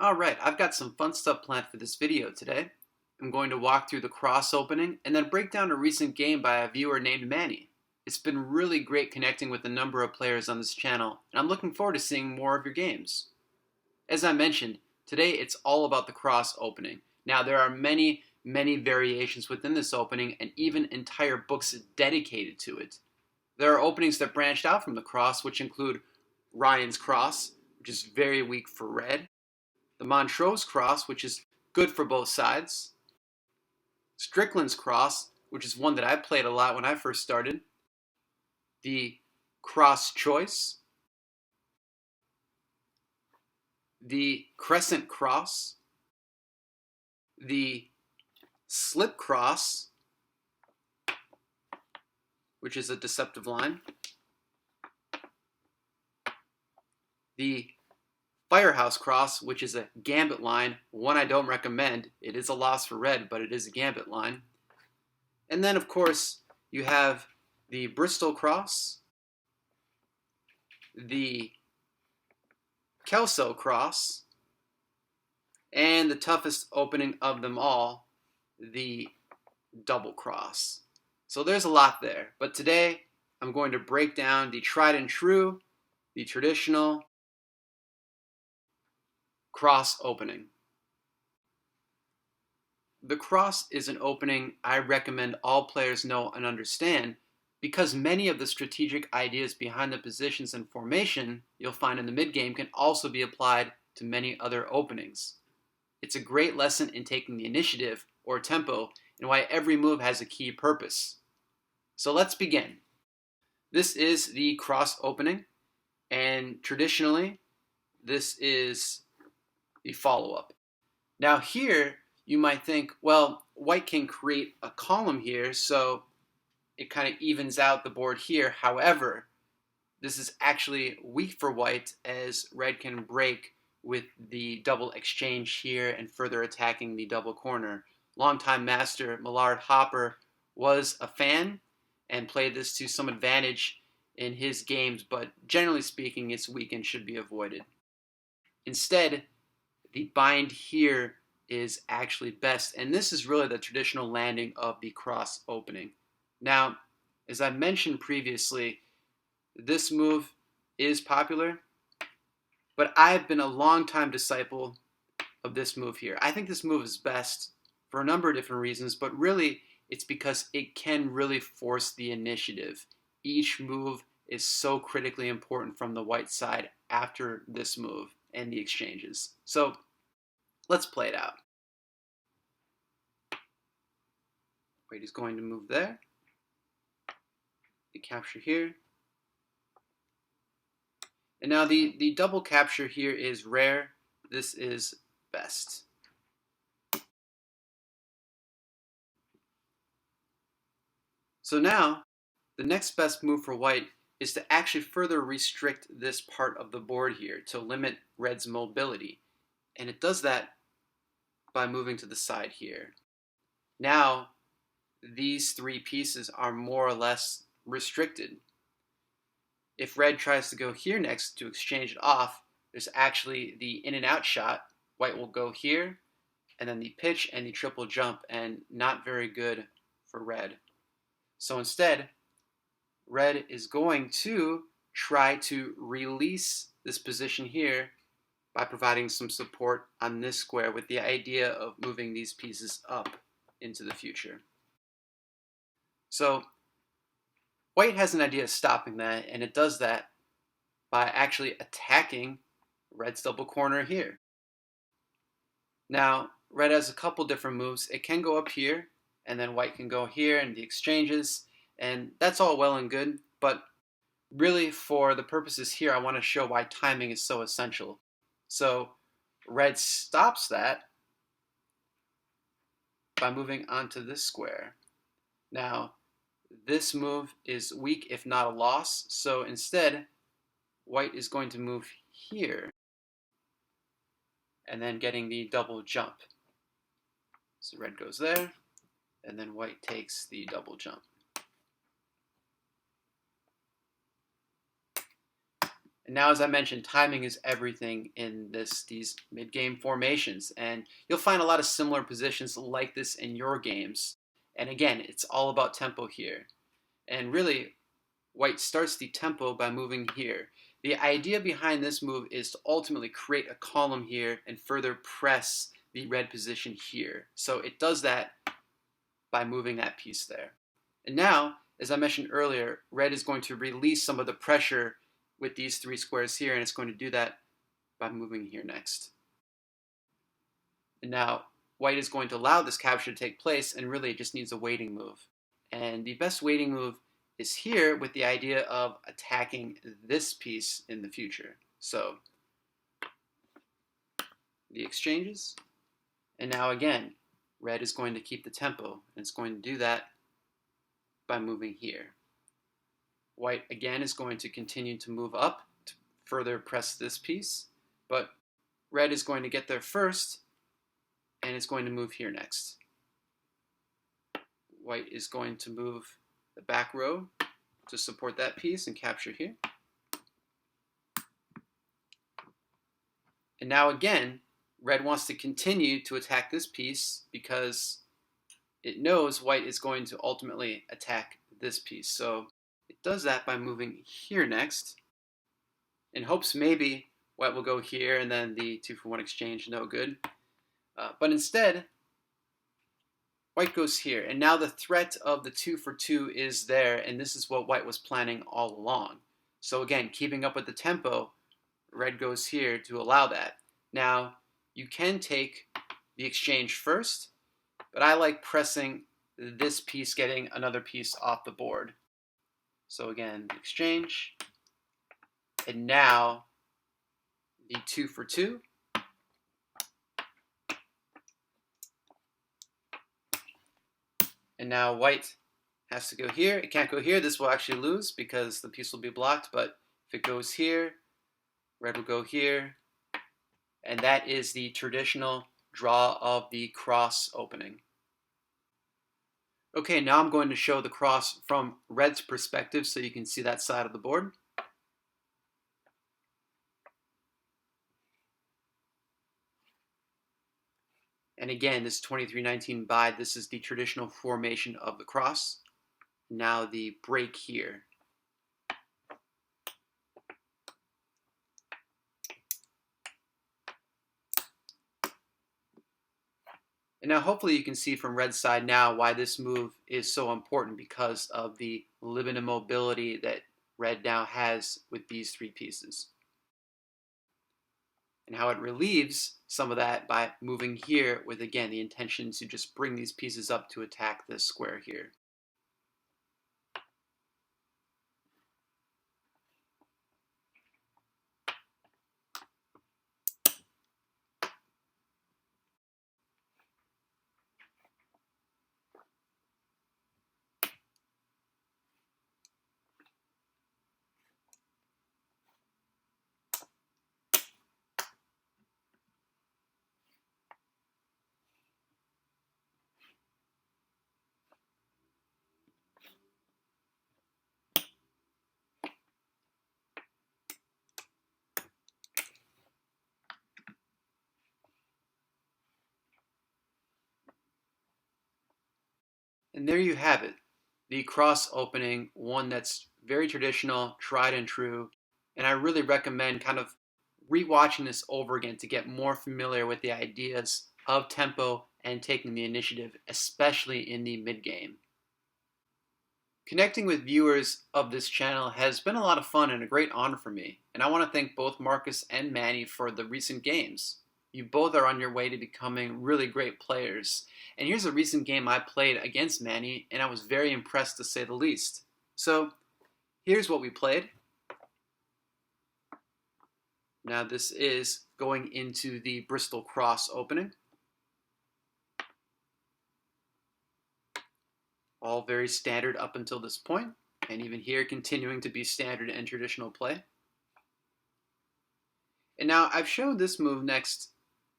Alright, I've got some fun stuff planned for this video today. I'm going to walk through the cross opening and then break down a recent game by a viewer named Manny. It's been really great connecting with a number of players on this channel, and I'm looking forward to seeing more of your games. As I mentioned, today it's all about the cross opening. Now there are many variations within this opening and even entire books dedicated to it. There are openings that branched out from the cross, which include Ryan's cross, which is very weak for red, the Montrose cross, which is good for both sides, Strickland's cross, which is one that I played a lot when I first started, the cross choice, the crescent cross, the slip cross, which is a deceptive line, the Firehouse cross, which is a gambit line, one I don't recommend. It is a loss for red, but it is a gambit line. And then, of course, you have the Bristol cross, the Kelso cross, and the toughest opening of them all, the double cross. So there's a lot there, but today I'm going to break down the tried and true, the traditional cross opening. The cross is an opening I recommend all players know and understand because many of the strategic ideas behind the positions and formation you'll find in the mid-game can also be applied to many other openings. It's a great lesson in taking the initiative, or tempo, and why every move has a key purpose. So let's begin. This is the cross opening, and traditionally, this is the follow-up. Now here, you might think, well, white can create a column here, so it kind of evens out the board here. However, this is actually weak for white, as red can break with the double exchange here and further attacking the double corner. Longtime master Millard Hopper was a fan and played this to some advantage in his games, but generally speaking, it's weak and should be avoided. Instead, the bind here is actually best, and this is really the traditional landing of the cross opening. Now, as I mentioned previously, this move is popular, but I've been a long-time disciple of this move here. I think this move is best for a number of different reasons, but really it's because it can really force the initiative. Each move is so critically important from the white side after this move and the exchanges. So let's play it out. White is going to move there. The capture here. And now the double capture here is rare. This is best. So now, the next best move for white is to actually further restrict this part of the board here to limit red's mobility. And it does that by moving to the side here. Now, these three pieces are more or less restricted. If red tries to go here next to exchange it off, there's actually the in and out shot. White will go here, and then the pitch and the triple jump, and not very good for red. So instead, red is going to try to release this position here by providing some support on this square with the idea of moving these pieces up into the future. So white has an idea of stopping that, and it does that by actually attacking red's double corner here. Now, red has a couple different moves. It can go up here, and then white can go here and the exchanges, and that's all well and good, but really for the purposes here, I want to show why timing is so essential. So red stops that by moving onto this square. Now, this move is weak if not a loss, so instead, white is going to move here and then getting the double jump. So red goes there, and then white takes the double jump. And And now, as I mentioned, timing is everything in these mid-game formations, and you'll find a lot of similar positions like this in your games. And again, it's all about tempo here. And really, White starts the tempo by moving here. The idea behind this move is to ultimately create a column here and further press the red position here. So it does that by moving that piece there. And now, as I mentioned earlier, red is going to release some of the pressure with these three squares here, and it's going to do that by moving here next. And now, white is going to allow this capture to take place, and really it just needs a waiting move. And the best waiting move is here with the idea of attacking this piece in the future. So, the exchanges, and now again, red is going to keep the tempo, and it's going to do that by moving here. White again is going to continue to move up to further press this piece, but red is going to get there first, and it's going to move here next. White is going to move the back row to support that piece and capture here. And now again, red wants to continue to attack this piece because it knows white is going to ultimately attack this piece. So it does that by moving here next, in hopes maybe white will go here and then the 2-for-1 exchange, no good. But instead, white goes here, and now the threat of the 2-for-2 is there, and this is what white was planning all along. So again, keeping up with the tempo, red goes here to allow that. Now, you can take the exchange first, but I like pressing this piece, getting another piece off the board. So again, exchange, and now the 2-for-2. And now white has to go here. It can't go here. This will actually lose because the piece will be blocked. But if it goes here, red will go here. And that is the traditional draw of the cross opening. Okay, now I'm going to show the cross from red's perspective so you can see that side of the board. And again, this 23-19 bide, this is the traditional formation of the cross. Now the break here. And now hopefully you can see from red's side now why this move is so important because of the limited mobility that red now has with these three pieces. And how it relieves some of that by moving here with, again, the intention to just bring these pieces up to attack this square here. And there you have it, the cross opening, one that's very traditional, tried and true. And I really recommend kind of rewatching this over again to get more familiar with the ideas of tempo and taking the initiative, especially in the mid-game. Connecting with viewers of this channel has been a lot of fun and a great honor for me, and I want to thank both Marcus and Manny for the recent games. You both are on your way to becoming really great players. And here's a recent game I played against Manny, and I was very impressed to say the least. So, here's what we played. Now this is going into the Bristol cross opening. All very standard up until this point, and even here continuing to be standard and traditional play. And now I've shown this move next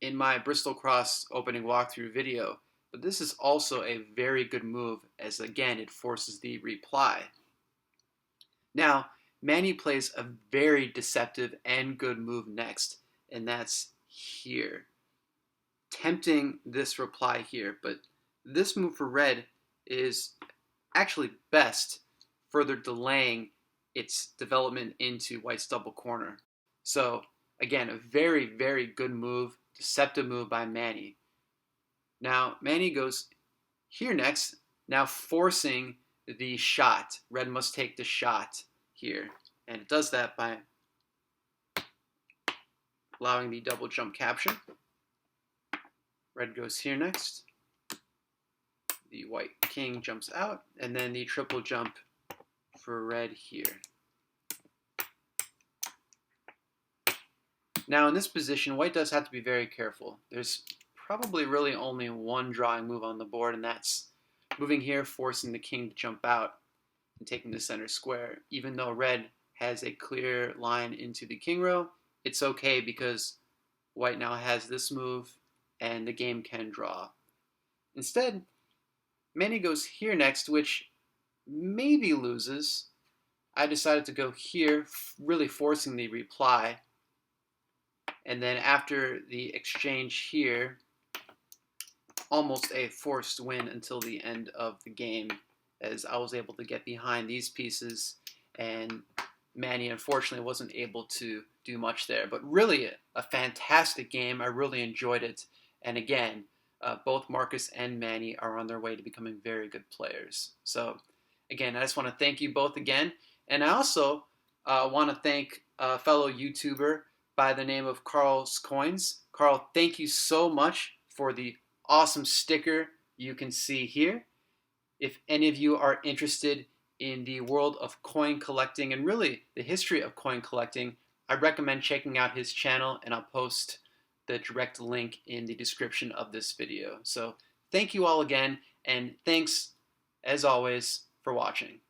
in my Bristol cross opening walkthrough video, but this is also a very good move as again it forces the reply. Now, Manny plays a very deceptive and good move next, and that's here. Tempting this reply here, but this move for red is actually best, further delaying its development into white's double corner. So again, a very, very good move, deceptive move by Manny. Now Manny goes here next, now forcing the shot. Red must take the shot here, and it does that by allowing the double jump capture. Red goes here next. The white king jumps out, and then the triple jump for red here. Now in this position, white does have to be very careful. There's probably really only one drawing move on the board, and that's moving here, forcing the king to jump out and taking the center square. Even though red has a clear line into the king row, it's okay because white now has this move and the game can draw. Instead, Manny goes here next, which maybe loses. I decided to go here, really forcing the reply. And then after the exchange here, almost a forced win until the end of the game, as I was able to get behind these pieces, and Manny unfortunately wasn't able to do much there. But really a fantastic game. I really enjoyed it. And again, both Marcus and Manny are on their way to becoming very good players. So again, I just want to thank you both again. And I also want to thank a fellow YouTuber by the name of Carl's Coins. Carl, thank you so much for the awesome sticker you can see here. If any of you are interested in the world of coin collecting and really the history of coin collecting, I recommend checking out his channel, and I'll post the direct link in the description of this video. So thank you all again, and thanks as always for watching.